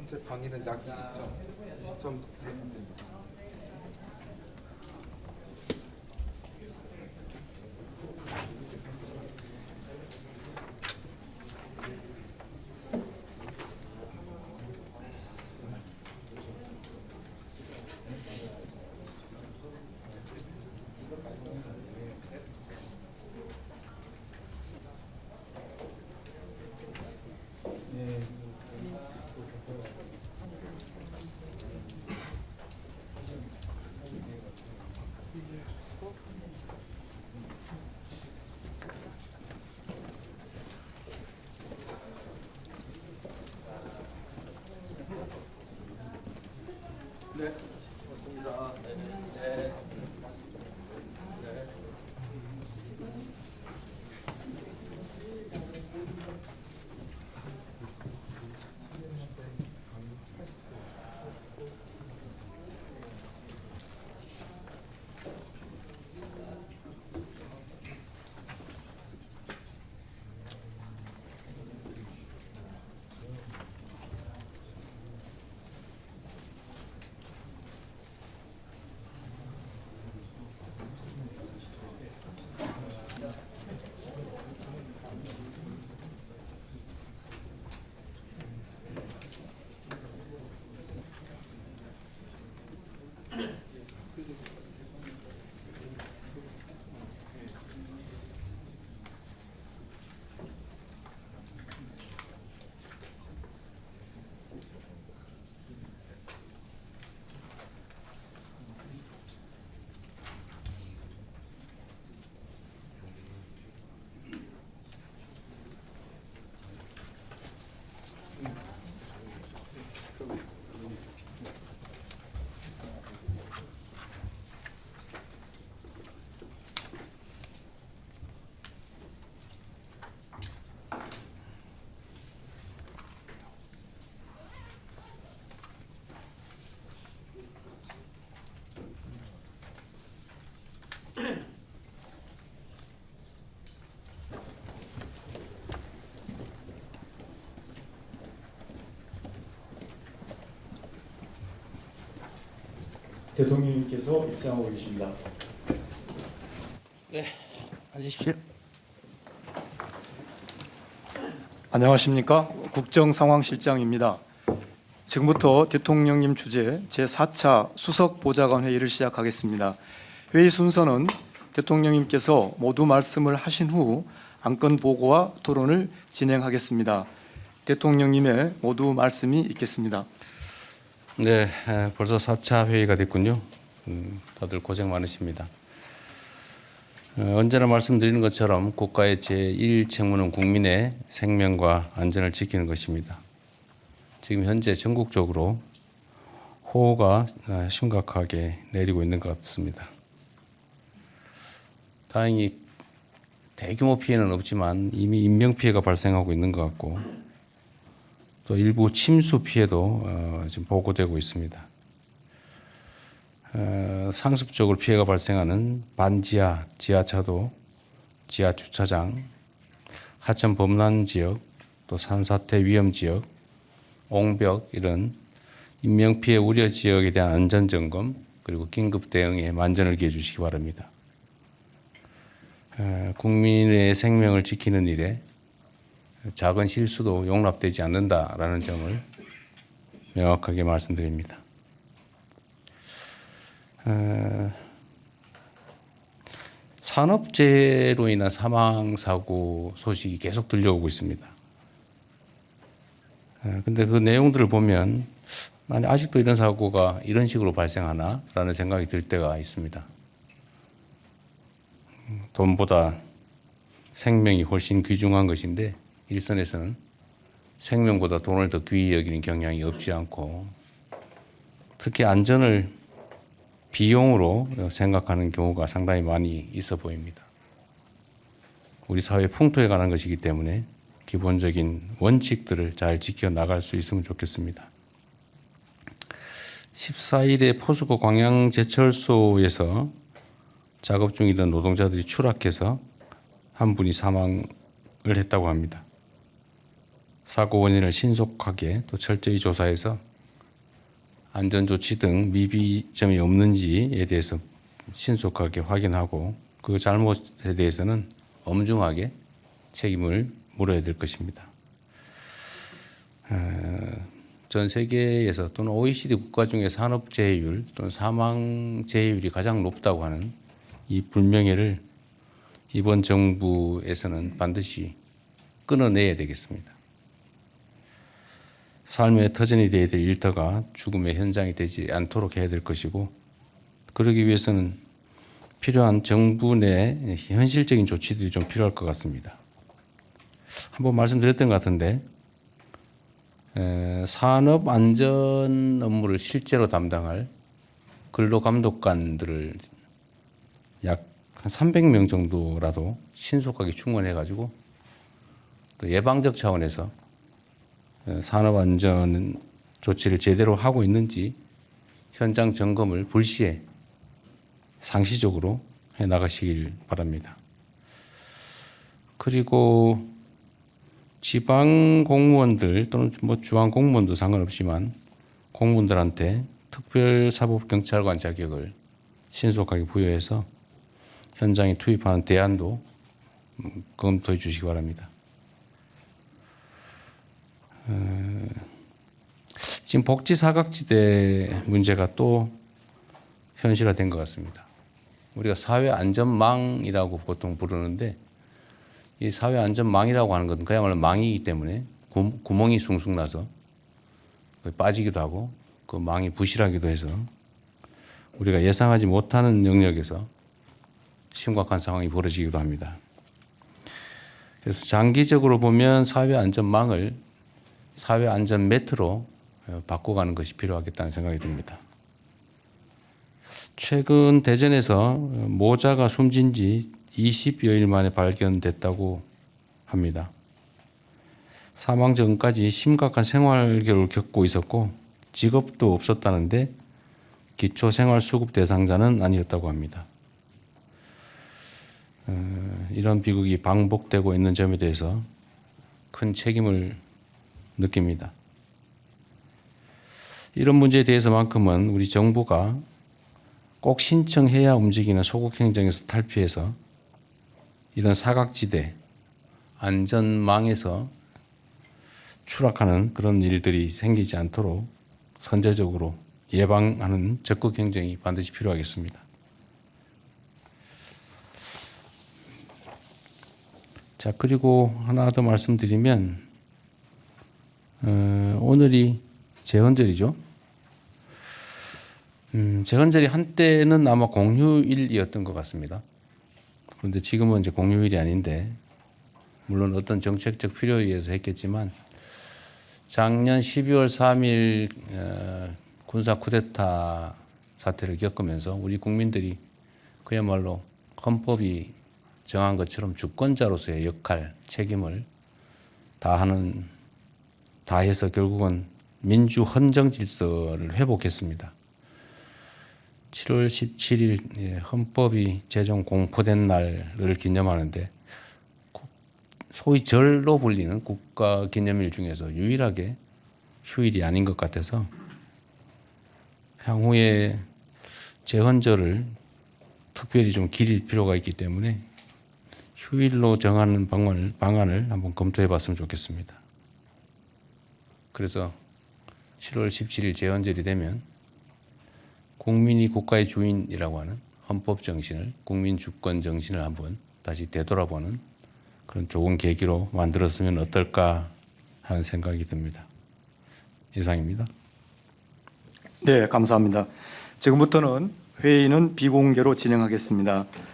전체 방위는 약 20점 상태입니다. 네, 맞습니다. 네. 대통령님께서 입장하고 계십니다. 네, 앉으십시오. 안녕하십니까? 국정상황실장입니다. 지금부터 대통령님 주재 제4차 수석보좌관 회의를 시작하겠습니다. 회의 순서는 대통령님께서 모두 말씀을 하신 후 안건 보고와 토론을 진행하겠습니다. 대통령님의 모두 말씀이 있겠습니다. 네, 벌써 4차 회의가 됐군요. 다들 고생 많으십니다. 언제나 말씀드리는 것처럼 국가의 제1책무는 국민의 생명과 안전을 지키는 것입니다. 지금 현재 전국적으로 호우가 심각하게 내리고 있는 것 같습니다. 다행히 대규모 피해는 없지만 이미 인명피해가 발생하고 있는 것 같고 또 일부 침수 피해도 지금 보고되고 있습니다. 상습적으로 피해가 발생하는 반지하, 지하차도, 지하주차장, 하천 범람 지역, 또 산사태 위험 지역, 옹벽 이런 인명피해 우려 지역에 대한 안전점검 그리고 긴급 대응에 만전을 기해 주시기 바랍니다. 국민의 생명을 지키는 일에 작은 실수도 용납되지 않는다라는 점을 명확하게 말씀드립니다. 산업재해로 인한 사망사고 소식이 계속 들려오고 있습니다. 근데 그 내용들을 보면 아니, 아직도 이런 사고가 이런 식으로 발생하나? 라는 생각이 들 때가 있습니다. 돈보다 생명이 훨씬 귀중한 것인데 일선에서는 생명보다 돈을 더 귀히 여기는 경향이 없지 않고 특히 안전을 비용으로 생각하는 경우가 상당히 많이 있어 보입니다. 우리 사회 풍토에 관한 것이기 때문에 기본적인 원칙들을 잘 지켜나갈 수 있으면 좋겠습니다. 14일에 포스코 광양제철소에서 작업 중이던 노동자들이 추락해서 한 분이 사망을 했다고 합니다. 사고 원인을 신속하게 또 철저히 조사해서 안전조치 등 미비점이 없는지에 대해서 신속하게 확인하고 그 잘못에 대해서는 엄중하게 책임을 물어야 될 것입니다. 전 세계에서 또는 OECD 국가 중에 산업재해율 또는 사망재해율이 가장 높다고 하는 이 불명예를 이번 정부에서는 반드시 끊어내야 되겠습니다. 삶의 터전이 되어야 될 일터가 죽음의 현장이 되지 않도록 해야 될 것이고, 그러기 위해서는 필요한 정부 내 현실적인 조치들이 좀 필요할 것 같습니다. 한번 말씀드렸던 것 같은데 산업 안전 업무를 실제로 담당할 근로감독관들을 약 한 300명 정도라도 신속하게 충원해가지고 또 예방적 차원에서 산업 안전 조치를 제대로 하고 있는지 현장 점검을 불시에 상시적으로 해 나가시길 바랍니다. 그리고 지방 공무원들 또는 뭐 중앙 공무원도 상관없지만 공무원들한테 특별사법경찰관 자격을 신속하게 부여해서 현장에 투입하는 대안도 검토해 주시기 바랍니다. 지금 복지 사각지대 문제가 또 현실화된 것 같습니다. 우리가 사회안전망이라고 보통 부르는데 이 사회안전망이라고 하는 것은 그야말로 망이기 때문에 구멍이 숭숭 나서 빠지기도 하고 그 망이 부실하기도 해서 우리가 예상하지 못하는 영역에서 심각한 상황이 벌어지기도 합니다. 그래서 장기적으로 보면 사회안전망을 사회안전 매트로 바꿔가는 것이 필요하겠다는 생각이 듭니다. 최근 대전에서 모자가 숨진 지 20여일 만에 발견됐다고 합니다. 사망 전까지 심각한 생활계를 겪고 있었고 직업도 없었다는데 기초생활수급 대상자는 아니었다고 합니다. 이런 비극이 반복되고 있는 점에 대해서 큰 책임을 느낍니다. 이런 문제에 대해서만큼은 우리 정부가 꼭 신청해야 움직이는 소극 행정에서 탈피해서 이런 사각지대, 안전망에서 추락하는 그런 일들이 생기지 않도록 선제적으로 예방하는 적극 행정이 반드시 필요하겠습니다. 자, 그리고 하나 더 말씀드리면 오늘이 제헌절이죠. 제헌절이 한때는 아마 공휴일이었던 것 같습니다. 그런데 지금은 이제 공휴일이 아닌데 물론 어떤 정책적 필요에 의해서 했겠지만 작년 12월 3일 군사 쿠데타 사태를 겪으면서 우리 국민들이 그야말로 헌법이 정한 것처럼 주권자로서의 역할, 책임을 다해서 결국은 민주 헌정 질서를 회복했습니다. 7월 17일 헌법이 제정 공포된 날을 기념하는데 소위 절로 불리는 국가 기념일 중에서 유일하게 휴일이 아닌 것 같아서 향후에 제헌절을 특별히 좀 기릴 필요가 있기 때문에 휴일로 정하는 방안을 한번 검토해 봤으면 좋겠습니다. 그래서 7월 17일 제헌절이 되면 국민이 국가의 주인이라고 하는 헌법 정신을, 국민 주권 정신을 한번 다시 되돌아보는 그런 좋은 계기로 만들었으면 어떨까 하는 생각이 듭니다. 이상입니다. 네, 감사합니다. 지금부터는 회의는 비공개로 진행하겠습니다.